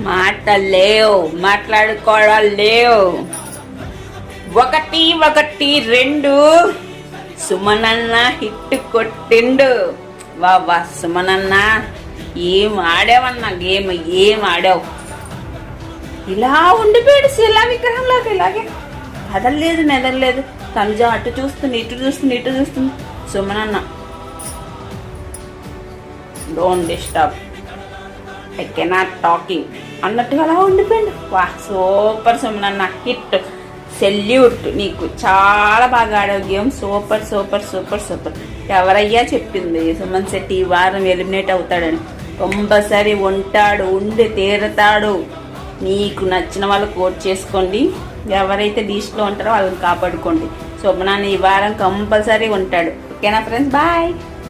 మాట లేవు, మాట్లాడుకోవడం లేవు. ఒకటి ఒకటి రెండు సుమనన్న హిట్ కొట్టిండు. వా సుమనన్న ఏం ఆడావన్నా గేమ్, ఏం ఆడావు. ఇలా ఉండిపోయాడు శిలా విగ్రహంలాగా, ఇలాగే కదలలేదు మెదలలేదు. తనుజ అటు చూస్తుంది, ఇటు చూస్తుంది, ఇటు చూస్తుంది. సుమనన్న don't disturb, I cannot talking అన్నట్టుగా అలా ఉండిపోయింది. వా సూపర్ సుమనన్న, హిట్, సెల్యూట్ నీకు. చాలా బాగా ఆడావు game. Super super super super. ఎవరయ్యా చెప్పింది సుమన్ శెట్టి ఈ వారం ఎలిమినేట్ అవుతాడని? కంపల్సరీ ఉంటాడు, ఉండి తీరతాడు. నీకు నచ్చిన వాళ్ళు కోట్ చేసుకోండి. ఎవరైతే లిస్ట్లో ఉంటారో వాళ్ళని కాపాడుకోండి. సుమనన్న ఈ వారం కంపల్సరీ ఉంటాడు. ఓకేనా ఫ్రెండ్స్, బాయ్.